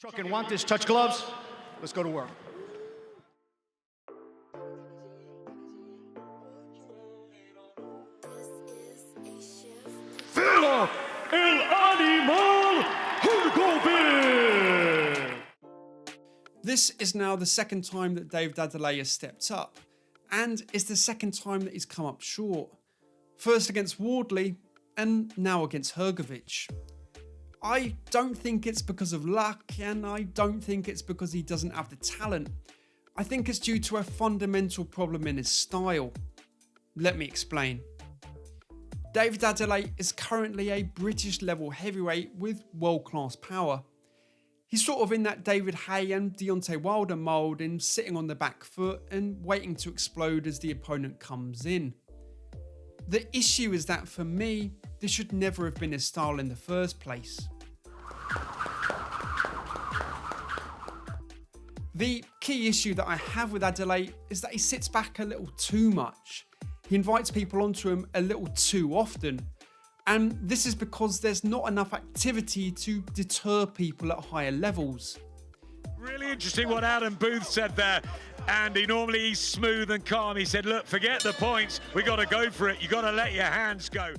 Chuck and want this, touch gloves. Let's go to work. Filip Hrgovic! This is now the second time that David Adeleye has stepped up, and it's the second time that he's come up short. First against Wardley, and now against Hrgovic. I don't think it's because of luck, and I don't think it's because he doesn't have the talent. I think it's due to a fundamental problem in his style. Let me explain. David Adeleye is currently a British level heavyweight with world-class power. He's sort of in that David Haye and Deontay Wilder mould in sitting on the back foot and waiting to explode as the opponent comes in. The issue is that for me, this should never have been his style in the first place. The key issue that I have with Adeleye is that he sits back a little too much. He invites people onto him a little too often. And this is because there's not enough activity to deter people at higher levels. Really interesting what Adam Booth said there. Andy, normally he's smooth and calm. He said, look, forget the points. We got to go for it. You got to let your hands go.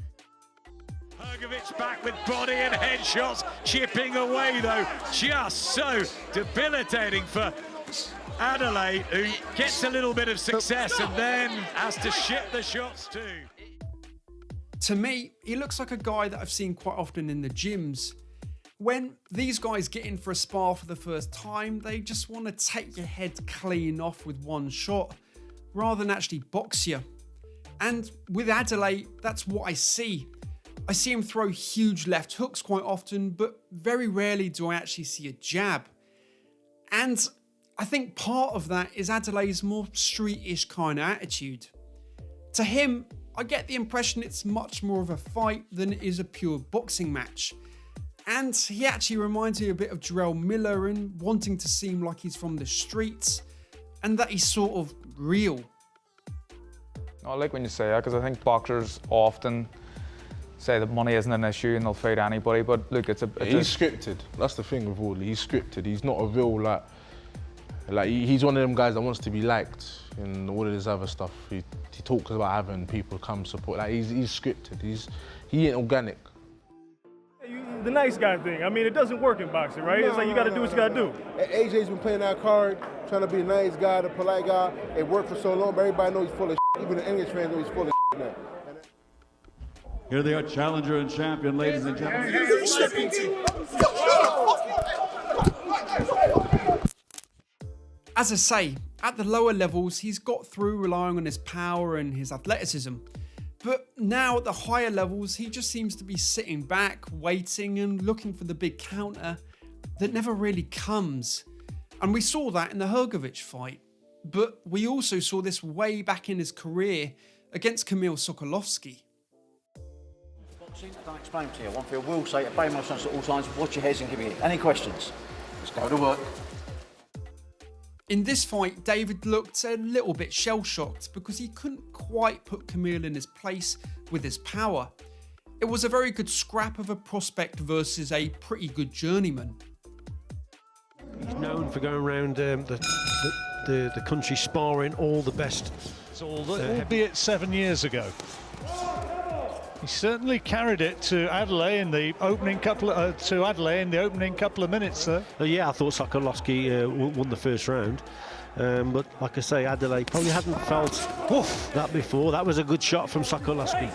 Hrgovic back with body and headshots, chipping away though. Just so debilitating for Adeleye, who gets a little bit of success and then has to ship the shots too. To me, he looks like a guy that I've seen quite often in the gyms. When these guys get in for a spar for the first time, they just want to take your head clean off with one shot, rather than actually box you. And with Adeleye, that's what I see. I see him throw huge left hooks quite often, but very rarely do I actually see a jab. And I think part of that is Adelaye's more streetish kind of attitude. To him, I get the impression it's much more of a fight than it is a pure boxing match. And he actually reminds me a bit of Jarrell Miller in wanting to seem like he's from the streets and that he's sort of real. I like when you say that because I think boxers often say that money isn't an issue and they'll fight anybody, but look, he's scripted. That's the thing with Wardley. He's scripted. He's not a real like he's one of them guys that wants to be liked and all of this other stuff. He talks about having people come support. Like he's scripted. He ain't organic. The nice guy thing. I mean, it doesn't work in boxing, right? It's like you got to do what you got to do. AJ's been playing that card, trying to be a nice guy, the polite guy. It worked for so long, but everybody knows he's full of shit. Even the English fans know he's full of shit now. Here they are, challenger and champion, ladies and gentlemen. As I say, at the lower levels, he's got through relying on his power and his athleticism. But now at the higher levels, he just seems to be sitting back, waiting and looking for the big counter that never really comes. And we saw that in the Hrgovic fight. But we also saw this way back in his career against Kamil Sokolovsky. Boxing, I don't explain to you. One thing I will say, obey my sons at all times, watch your heads and give me any questions. Let's go to work. In this fight, David looked a little bit shell-shocked because he couldn't quite put Kamil in his place with his power. It was a very good scrap of a prospect versus a pretty good journeyman. He's known for going around the country sparring all the best. Albeit 7 years ago. He certainly carried it to Adeleye in the opening couple of minutes there. Yeah, I thought Sokolovsky won the first round, but like I say, Adeleye probably hadn't felt that before. That was a good shot from Sokolovsky.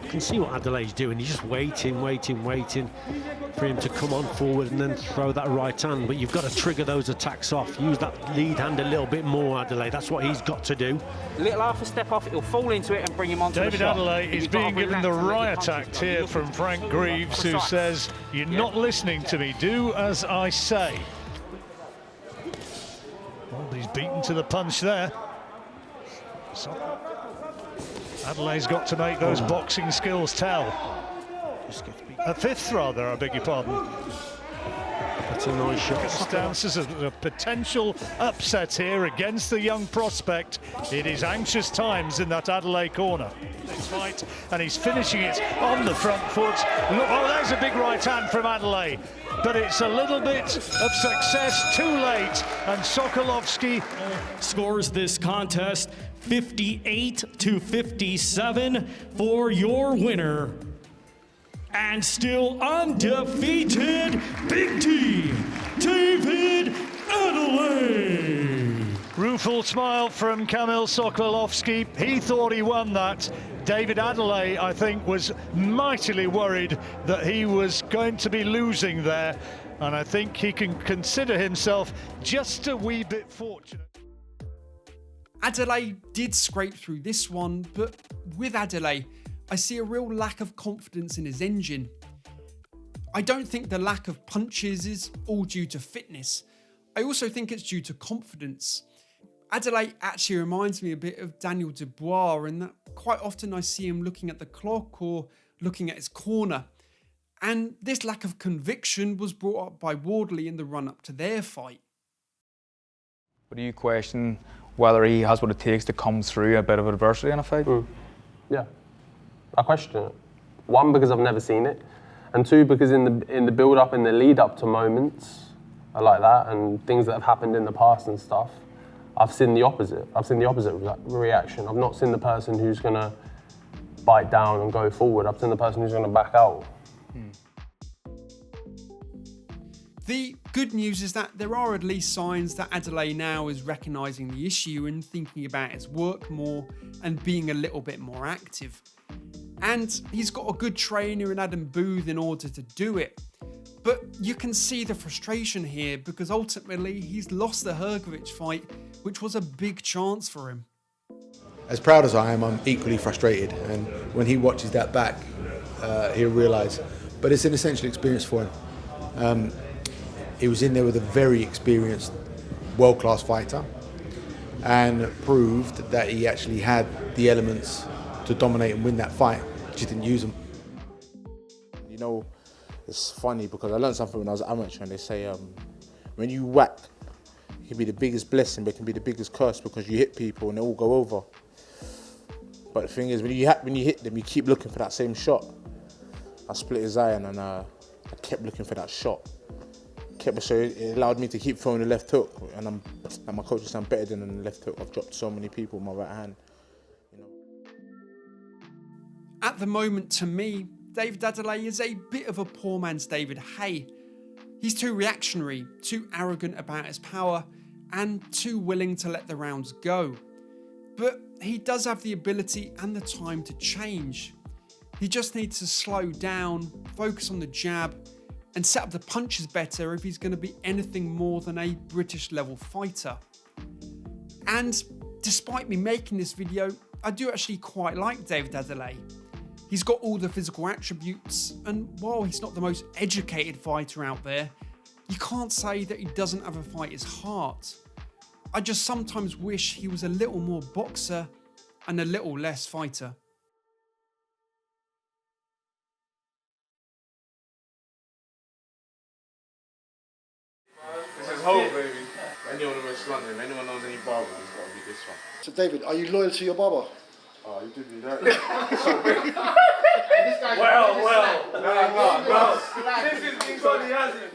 You can see what Adelaye's doing. He's just waiting for him to come on forward and then throw that right hand. But you've got to trigger those attacks off. Use that lead hand a little bit more, Adeleye. That's what he's got to do. A little half a step off, he'll fall into it and bring him onto the shot. David Adeleye is being given the riot act here from Frank Greaves, who says, you're not listening to me, do as I say. Well, he's beaten to the punch there. Adelaye's got to make those boxing skills tell. A fifth, rather, I beg your pardon. That's a nice shot. Circumstances of a potential upset here against the young prospect. It is anxious times in that Adeleye corner. This fight, and he's finishing it on the front foot. Look, oh, there's a big right hand from Adeleye, but it's a little bit of success too late, and Sokolovsky scores this contest 58-57 for your winner. And still undefeated, Big T, David Adeleye. Rueful smile from Kamil Sokolovsky. He thought he won that. David Adeleye, I think, was mightily worried that he was going to be losing there. And I think he can consider himself just a wee bit fortunate. Adeleye did scrape through this one, but with Adeleye, I see a real lack of confidence in his engine. I don't think the lack of punches is all due to fitness. I also think it's due to confidence. Adeleye actually reminds me a bit of Daniel Dubois in that quite often I see him looking at the clock or looking at his corner. And this lack of conviction was brought up by Wardley in the run-up to their fight. But do you question whether he has what it takes to come through a bit of adversity in a fight? Yeah. I question it. One, because I've never seen it, and two, because in the build-up, in the lead-up to moments like that and things that have happened in the past and stuff, I've seen the opposite. I've seen the opposite reaction. I've not seen the person who's going to bite down and go forward. I've seen the person who's going to back out. The good news is that there are at least signs that Adeleye now is recognising the issue and thinking about his work more and being a little bit more active. And he's got a good trainer in Adam Booth in order to do it. But you can see the frustration here because ultimately he's lost the Hrgovic fight, which was a big chance for him. As proud as I am, I'm equally frustrated. And when he watches that back, he'll realise. But it's an essential experience for him. He was in there with a very experienced, world-class fighter and proved that he actually had the elements to dominate and win that fight. Just didn't use them. You know, it's funny because I learned something when I was an amateur, and they say when you whack, it can be the biggest blessing, but it can be the biggest curse because you hit people and they all go over. But the thing is, when you hit them, you keep looking for that same shot. I split his eye and I kept looking for that shot. So it allowed me to keep throwing the left hook, and my coach said I'm better than the left hook. I've dropped so many people with my right hand. At the moment, to me, David Adeleye is a bit of a poor man's David Haye. He's too reactionary, too arrogant about his power, and too willing to let the rounds go. But he does have the ability and the time to change. He just needs to slow down, focus on the jab, and set up the punches better if he's going to be anything more than a British level fighter. And despite me making this video, I do actually quite like David Adeleye. He's got all the physical attributes, and while he's not the most educated fighter out there, you can't say that he doesn't have a fighter's heart. I just sometimes wish he was a little more boxer and a little less fighter. This is home, baby. Anyone in West London, if anyone knows any barber, it's got to be this one. So David, are you loyal to your barber? Oh, you did me that. Well. No. This is because he hasn't.